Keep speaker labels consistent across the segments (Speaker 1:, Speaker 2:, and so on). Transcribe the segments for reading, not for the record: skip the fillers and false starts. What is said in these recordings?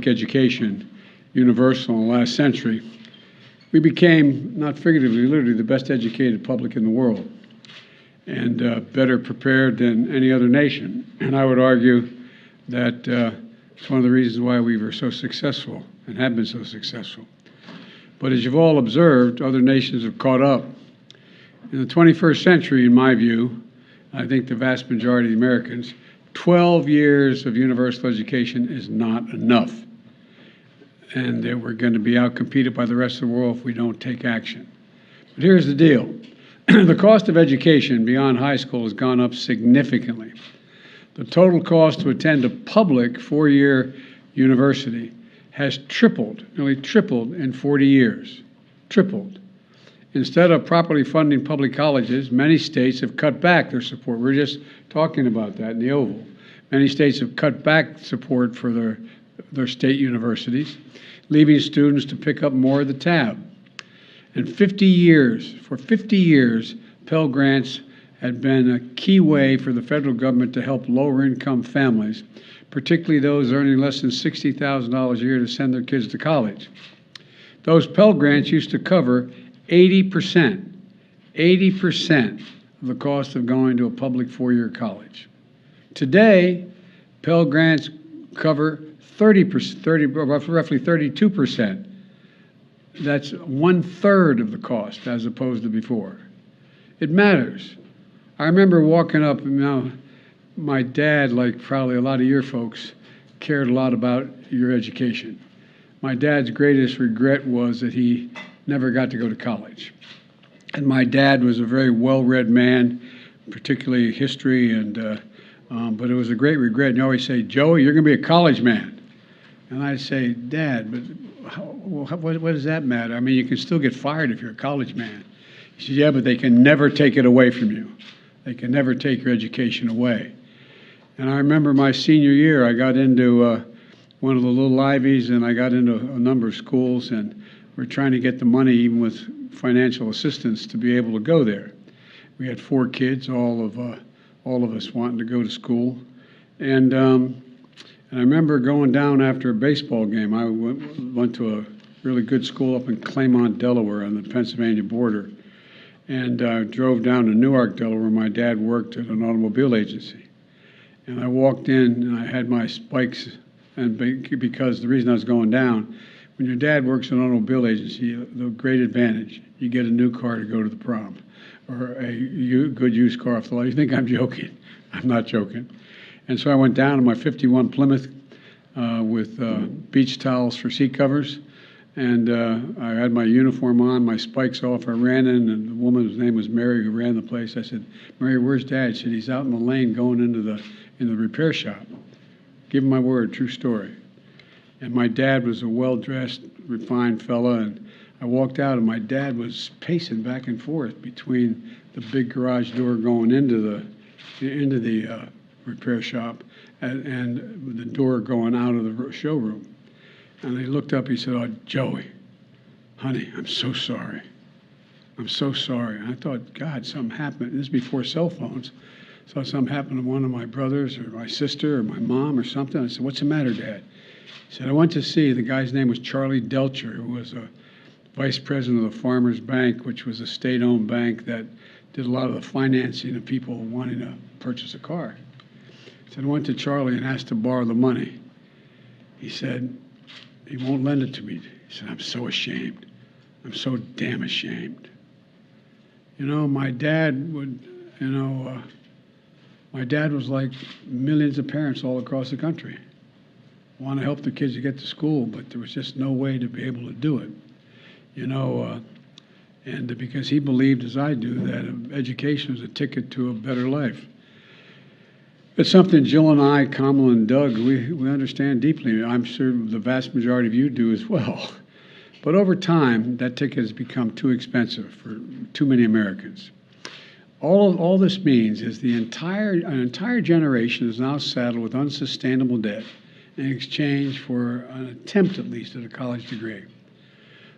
Speaker 1: public education universal in the last century, we became, not figuratively, literally, the best educated public in the world, and better prepared than any other nation. And I would argue that it's one of the reasons why we were so successful and have been so successful. But as you've all observed, other nations have caught up. In the 21st century, in my view, I think the vast majority of the Americans, 12 years of universal education is not enough. And that we're going to be outcompeted by the rest of the world if we don't take action. But here's the deal. The cost of education beyond high school has gone up significantly. The total cost to attend a public four-year university has tripled, nearly tripled in 40 years. Tripled. Instead of properly funding public colleges, many states have cut back their support. We're just talking about that in the Oval. Many states have cut back support for their state universities, leaving students to pick up more of the tab. And for 50 years, Pell Grants had been a key way for the federal government to help lower-income families, particularly those earning less than $60,000 a year, to send their kids to college. Those Pell Grants used to cover 80% of the cost of going to a public four-year college. Today, Pell Grants cover 30%, roughly 32%. That's 1/3 of the cost as opposed to before. It matters. I remember walking up, my dad, like probably a lot of your folks, cared a lot about your education. My dad's greatest regret was that he never got to go to college. And my dad was a very well-read man, particularly history, but it was a great regret. And you always say, "Joey, you're going to be a college man." And I'd say, "Dad, but what does that matter? I mean, you can still get fired if you're a college man." He said, "Yeah, but they can never take it away from you. They can never take your education away." And I remember my senior year, I got into one of the little Ivies, and I got into a number of schools, and we're trying to get the money, even with financial assistance, to be able to go there. We had 4 kids, all of us wanting to go to school. And I remember going down after a baseball game. I went to a really good school up in Claymont, Delaware, on the Pennsylvania border, and drove down to Newark, Delaware, where my dad worked at an automobile agency. And I walked in, and I had my spikes, and because the reason I was going down, when your dad works in an automobile agency, the great advantage, you get a new car to go to the prom, or a good used car off the lot. You think I'm joking? I'm not joking. And so I went down in my '51 Plymouth with beach towels for seat covers, and I had my uniform on, my spikes off. I ran in, and the woman's name was Mary, who ran the place. I said, "Mary, where's Dad?" She said, "He's out in the lane going into the repair shop." Give him my word, true story. And my dad was a well-dressed, refined fella, and I walked out, and my dad was pacing back and forth between the big garage door going into the repair shop and the door going out of the showroom. And he looked up, he said, "Oh, Joey, honey, I'm so sorry. I'm so sorry." And I thought, God, something happened. This is before cell phones. So something happened to one of my brothers or my sister or my mom or something. I said, "What's the matter, Dad?" He said, "I went to see," the guy's name was Charlie Delcher, who was a vice president of the Farmers Bank, which was a state-owned bank that did a lot of the financing of people wanting to purchase a car. He said, "I went to Charlie and asked to borrow the money." He said, "He won't lend it to me." He said, "I'm so ashamed. I'm so damn ashamed." My dad would, my dad was like millions of parents all across the country. Want to help the kids to get to school, but there was just no way to be able to do it. And because he believed, as I do, that education was a ticket to a better life. It's something Jill and I, Kamala and Doug, we understand deeply. I'm sure the vast majority of you do as well. But over time, that ticket has become too expensive for too many Americans. All this means is an entire generation is now saddled with unsustainable debt in exchange for an attempt, at least, at a college degree.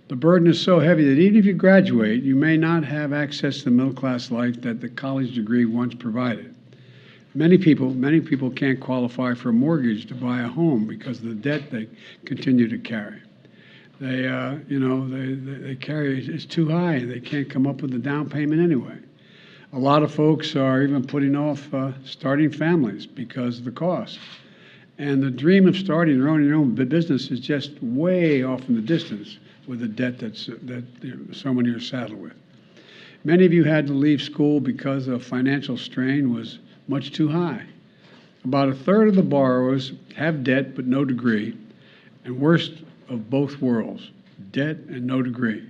Speaker 1: The burden is so heavy that even if you graduate, you may not have access to the middle-class life that the college degree once provided. Many people can't qualify for a mortgage to buy a home because of the debt they continue to carry. They carry, it's too high. They can't come up with the down payment anyway. A lot of folks are even putting off starting families because of the cost. And the dream of starting your own business is just way off in the distance with the debt that so many are saddled with. Many of you had to leave school because of financial strain was much too high. About a third of the borrowers have debt but no degree, and worst of both worlds, debt and no degree.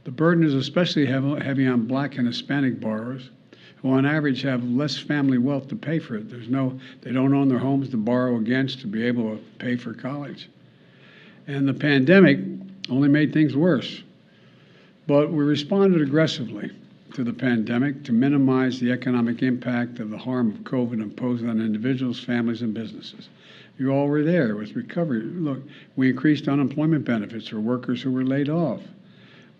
Speaker 1: The burden is especially heavy on Black and Hispanic borrowers, who on average have less family wealth to pay for it. They don't own their homes to borrow against to be able to pay for college. And the pandemic only made things worse. But we responded aggressively to the pandemic to minimize the economic impact of the harm of COVID imposed on individuals, families, and businesses. You all were there with recovery. Look, we increased unemployment benefits for workers who were laid off.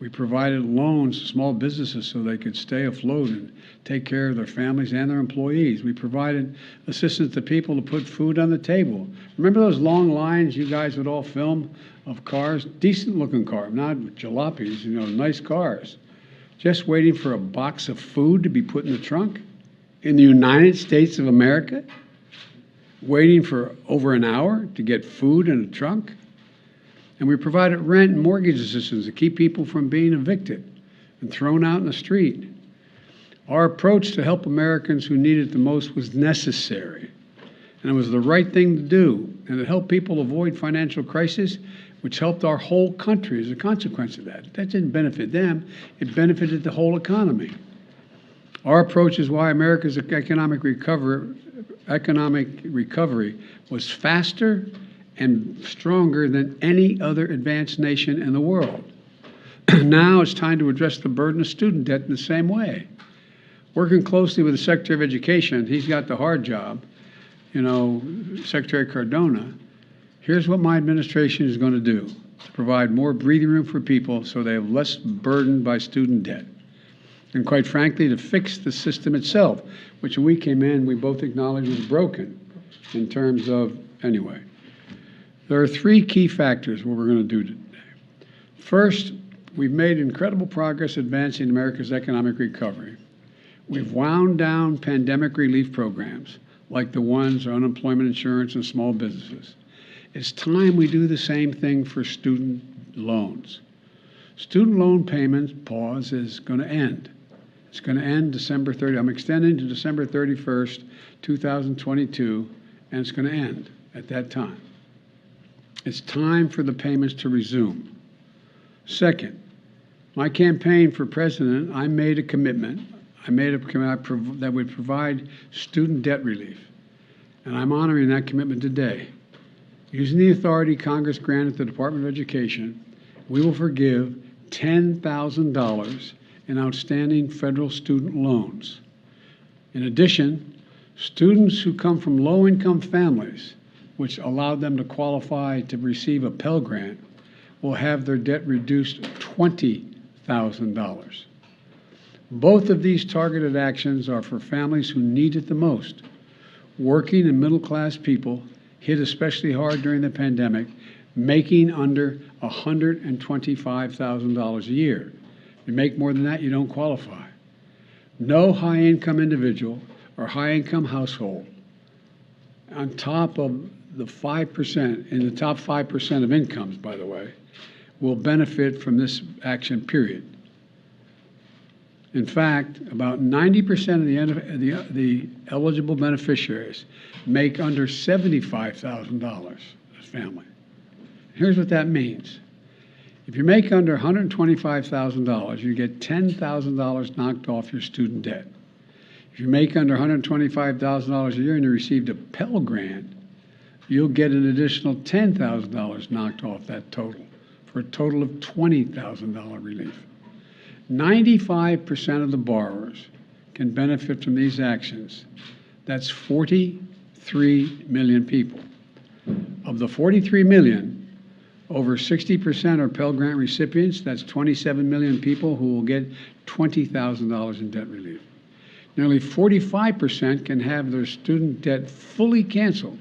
Speaker 1: We provided loans to small businesses so they could stay afloat and take care of their families and their employees. We provided assistance to people to put food on the table. Remember those long lines you guys would all film of cars? Decent-looking cars, not jalopies, nice cars. Just waiting for a box of food to be put in the trunk in the United States of America? Waiting for over an hour to get food in a trunk? And we provided rent and mortgage assistance to keep people from being evicted and thrown out in the street. Our approach to help Americans who need it the most was necessary, and it was the right thing to do, and it helped people avoid financial crisis, which helped our whole country as a consequence of that. That didn't benefit them, it benefited the whole economy. Our approach is why America's economic recovery was faster and stronger than any other advanced nation in the world. Now it's time to address the burden of student debt in the same way. Working closely with the Secretary of Education, he's got the hard job, Secretary Cardona. Here's what my administration is going to do to provide more breathing room for people so they have less burden by student debt. And quite frankly, to fix the system itself, which when we came in, we both acknowledged was broken in terms of, anyway. There are three key factors what we're going to do today. First, we've made incredible progress advancing America's economic recovery. We've wound down pandemic relief programs like the ones on unemployment insurance and small businesses. It's time we do the same thing for student loans. Student loan payments pause is going to end. It's going to end December 30. I'm extending to December 31st, 2022, and it's going to end at that time. It's time for the payments to resume. Second, my campaign for president, I made a commitment. That would provide student debt relief. And I'm honoring that commitment today. Using the authority Congress granted the Department of Education, we will forgive $10,000 in outstanding federal student loans. In addition, students who come from low-income families, which allowed them to qualify to receive a Pell Grant, will have their debt reduced $20,000. Both of these targeted actions are for families who need it the most. Working and middle-class people hit especially hard during the pandemic, making under $125,000 a year. If you make more than that, you don't qualify. No high-income individual or high-income household on top of the 5%, in the top 5% of incomes, by the way, will benefit from this action, period. In fact, about 90% of the eligible beneficiaries make under $75,000 as family. Here's what that means. If you make under $125,000, you get $10,000 knocked off your student debt. If you make under $125,000 a year and you received a Pell Grant, you'll get an additional $10,000 knocked off that total, for a total of $20,000 relief. 95% of the borrowers can benefit from these actions. That's 43 million people. Of the 43 million, over 60% are Pell Grant recipients. That's 27 million people who will get $20,000 in debt relief. Nearly 45% can have their student debt fully canceled.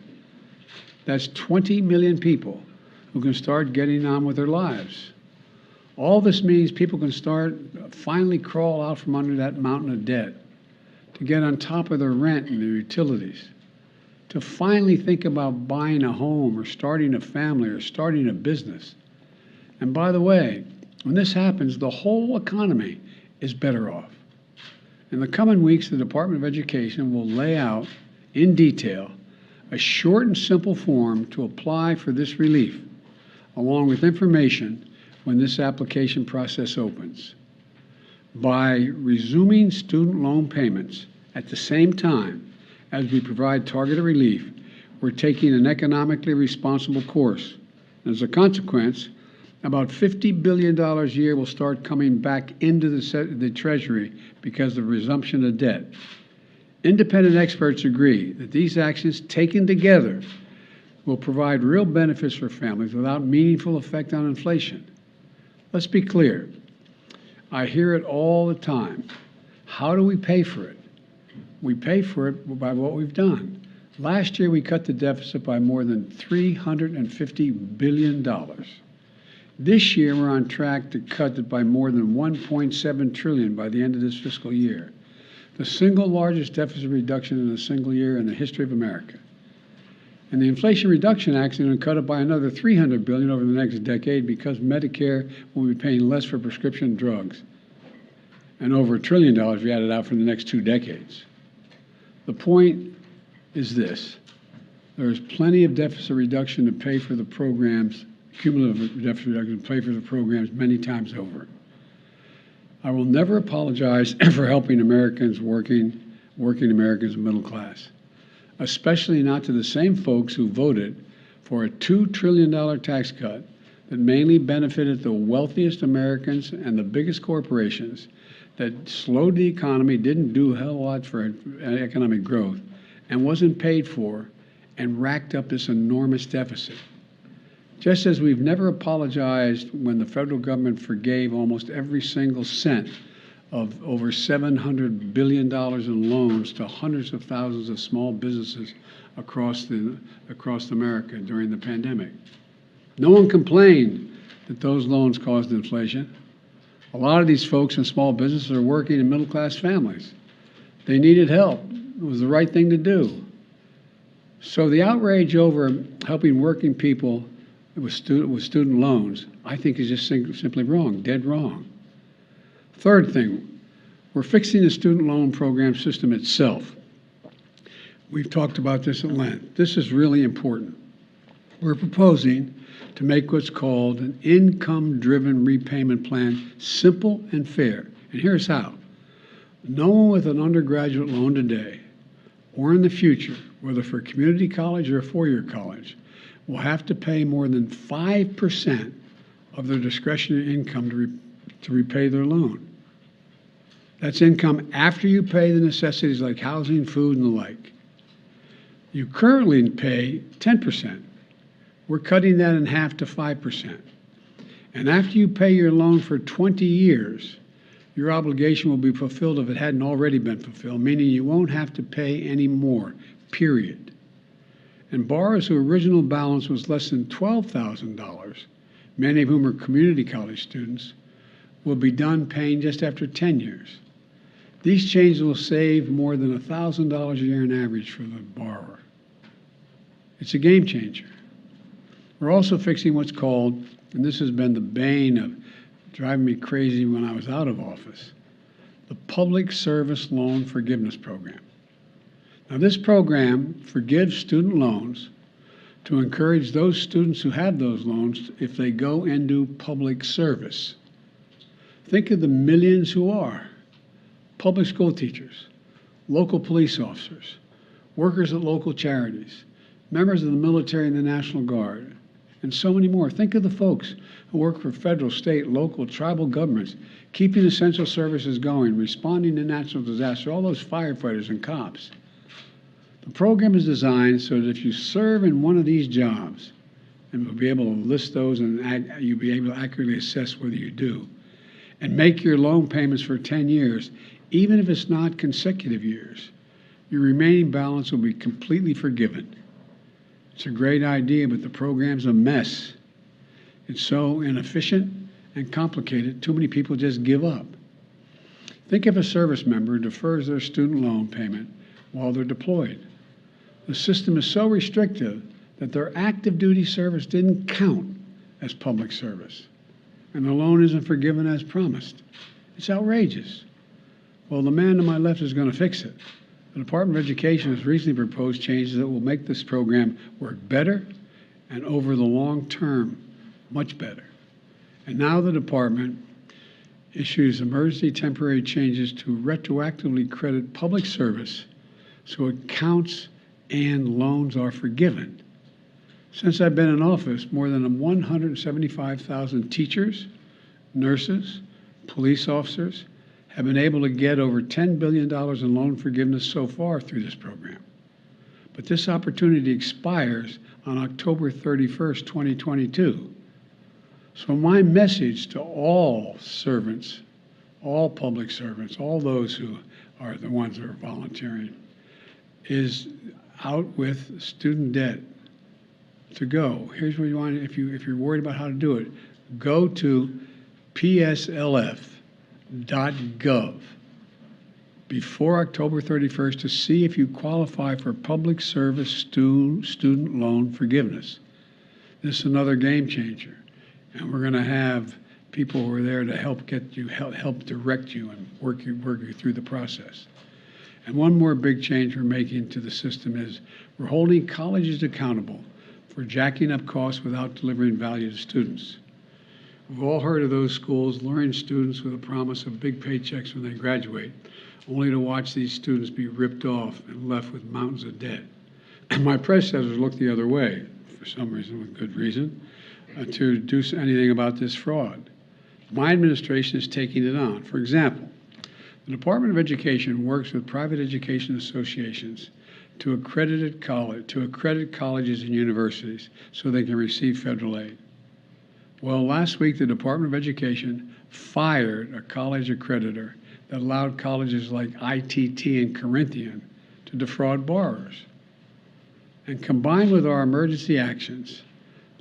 Speaker 1: That's 20 million people who can start getting on with their lives. All this means people can finally crawl out from under that mountain of debt, to get on top of their rent and their utilities, to finally think about buying a home or starting a family or starting a business. And by the way, when this happens, the whole economy is better off. In the coming weeks, the Department of Education will lay out in detail a short and simple form to apply for this relief, along with information when this application process opens. By resuming student loan payments at the same time as we provide targeted relief, we're taking an economically responsible course. And as a consequence, about $50 billion a year will start coming back into the Treasury because of resumption of debt. Independent experts agree that these actions taken together will provide real benefits for families without meaningful effect on inflation. Let's be clear. I hear it all the time. How do we pay for it? We pay for it by what we've done. Last year, we cut the deficit by more than $350 billion. This year, we're on track to cut it by more than $1.7 trillion by the end of this fiscal year, the single largest deficit reduction in a single year in the history of America. And the Inflation Reduction Act is going to cut it by another $300 billion over the next decade because Medicare will be paying less for prescription drugs, and over $1 trillion if you add it out for the next 2 decades. The point is this: there is plenty of deficit reduction to pay for the programs, cumulative deficit reduction to pay for the programs many times over. I will never apologize for helping Americans, working Americans and middle class, especially not to the same folks who voted for a $2 trillion tax cut that mainly benefited the wealthiest Americans and the biggest corporations, that slowed the economy, didn't do a hell of a lot for economic growth, and wasn't paid for, and racked up this enormous deficit. Just as we've never apologized when the federal government forgave almost every single cent of over $700 billion in loans to hundreds of thousands of small businesses across America during the pandemic. No one complained that those loans caused inflation. A lot of these folks in small businesses are working in middle-class families. They needed help. It was the right thing to do. So the outrage over helping working people with student loans, I think, is just simply wrong, dead wrong. Third thing, we're fixing the student loan program system itself. We've talked about this at length. This is really important. We're proposing to make what's called an income-driven repayment plan simple and fair. And here's how. No one with an undergraduate loan today or in the future, whether for a community college or a four-year college, will have to pay more than 5% of their discretionary income to repay their loan. That's income after you pay the necessities like housing, food, and the like. You currently pay 10%. We're cutting that in half to 5%. And after you pay your loan for 20 years, your obligation will be fulfilled if it hadn't already been fulfilled, meaning you won't have to pay any more, period. And borrowers whose original balance was less than $12,000, many of whom are community college students, will be done paying just after 10 years. These changes will save more than $1,000 a year on average for the borrower. It's a game changer. We're also fixing what's called, and this has been the bane of driving me crazy when I was out of office, the Public Service Loan Forgiveness Program. Now, this program forgives student loans to encourage those students who have those loans if they go and do public service. Think of the millions who are public school teachers, local police officers, workers at local charities, members of the military and the National Guard, and so many more. Think of the folks who work for federal, state, local, tribal governments, keeping essential services going, responding to natural disaster, all those firefighters and cops. The program is designed so that if you serve in one of these jobs, and we'll be able to list those and you'll be able to accurately assess whether you do, and make your loan payments for 10 years, even if it's not consecutive years, your remaining balance will be completely forgiven. It's a great idea, but the program's a mess. It's so inefficient and complicated, too many people just give up. Think if a service member defers their student loan payment while they're deployed. The system is so restrictive that their active duty service didn't count as public service, and the loan isn't forgiven as promised. It's outrageous. Well, the man to my left is going to fix it. The Department of Education has recently proposed changes that will make this program work better and over the long term, much better. And now the department issues emergency temporary changes to retroactively credit public service so it counts and loans are forgiven. Since I've been in office, more than 175,000 teachers, nurses, police officers have been able to get over $10 billion in loan forgiveness so far through this program. But this opportunity expires on October 31st, 2022. So my message to all servants, all public servants, all those who are the ones that are volunteering, is out with student debt to go. Here's what you want, if you're worried about how to do it, go to pslf.gov before October 31st to see if you qualify for public service student loan forgiveness. This is another game changer. And we're going to have people who are there to help get you, help direct you and work you through the process. And one more big change we're making to the system is we're holding colleges accountable for jacking up costs without delivering value to students. We've all heard of those schools luring students with a promise of big paychecks when they graduate, only to watch these students be ripped off and left with mountains of debt. And my predecessors looked the other way, for some reason, with good reason, to do anything about this fraud. My administration is taking it on. For example, the Department of Education works with private education associations to accredit colleges and universities so they can receive federal aid. Well, last week the Department of Education fired a college accreditor that allowed colleges like ITT and Corinthian to defraud borrowers. And combined with our emergency actions,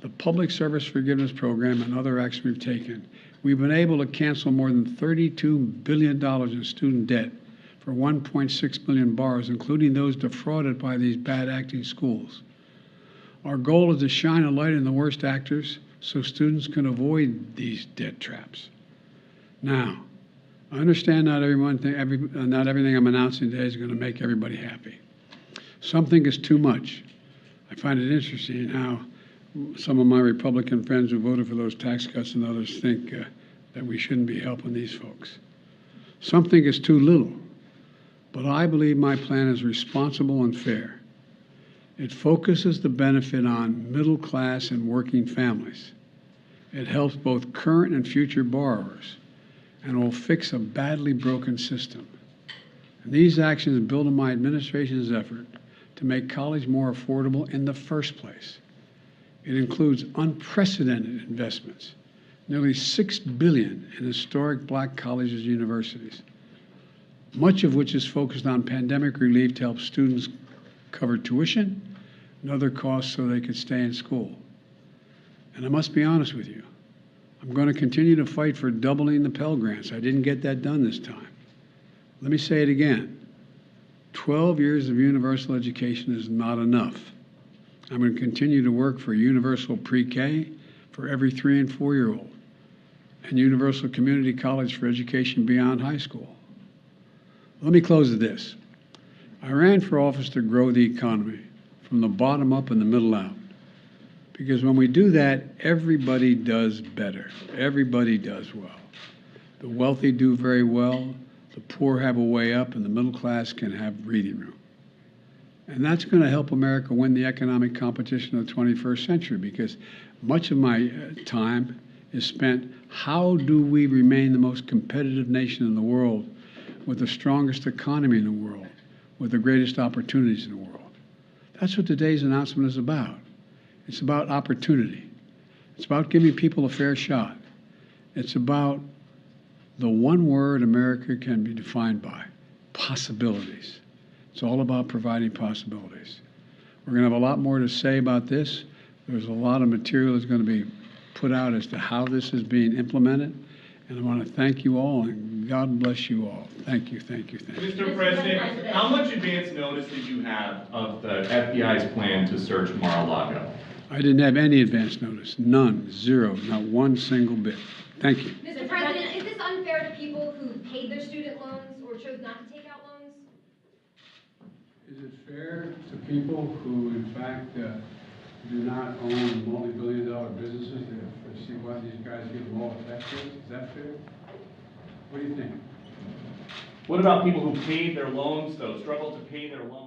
Speaker 1: the Public Service Forgiveness Program and other actions we've taken, we've been able to cancel more than $32 billion in student debt for 1.6 million borrowers, including those defrauded by these bad acting schools. Our goal is to shine a light on the worst actors so students can avoid these debt traps. Now, I understand not everything I'm announcing today is going to make everybody happy. Something is too much. I find it interesting how some of my Republican friends who voted for those tax cuts and others think that we shouldn't be helping these folks. Something is too little, but I believe my plan is responsible and fair. It focuses the benefit on middle class and working families. It helps both current and future borrowers, and will fix a badly broken system. And these actions build on my administration's effort to make college more affordable in the first place. It includes unprecedented investments, nearly $6 billion in historic black colleges and universities, much of which is focused on pandemic relief to help students cover tuition and other costs so they could stay in school. And I must be honest with you, I'm going to continue to fight for doubling the Pell Grants. I didn't get that done this time. Let me say it again. 12 years of universal education is not enough. I'm going to continue to work for universal pre-K for every 3- and 4-year-old, and universal community college for education beyond high school. Let me close with this. I ran for office to grow the economy from the bottom up and the middle out. Because when we do that, everybody does better. Everybody does well. The wealthy do very well, the poor have a way up, and the middle class can have breathing room. And that's going to help America win the economic competition of the 21st century, because much of my time is spent, how do we remain the most competitive nation in the world with the strongest economy in the world, with the greatest opportunities in the world? That's what today's announcement is about. It's about opportunity. It's about giving people a fair shot. It's about the one word America can be defined by: possibilities. It's all about providing possibilities. We're going to have a lot more to say about this. There's a lot of material that's going to be put out as to how this is being implemented. And I want to thank you all, and God bless you all. Thank you, thank you, thank you.
Speaker 2: Mr. President, how much advance notice did you have of the FBI's plan to search Mar-a-Lago?
Speaker 1: I didn't have any advance notice. None. Zero. Not one single bit. Thank you.
Speaker 3: Mr. President, is this unfair to people who paid their student loans or chose not to take out loans?
Speaker 1: Is it fair to people who, in fact, do not own multi-billion-dollar businesses to see why these guys get them all affected? Is that fair? What do you think?
Speaker 2: What about people who paid their loans, though, struggled to pay their loans?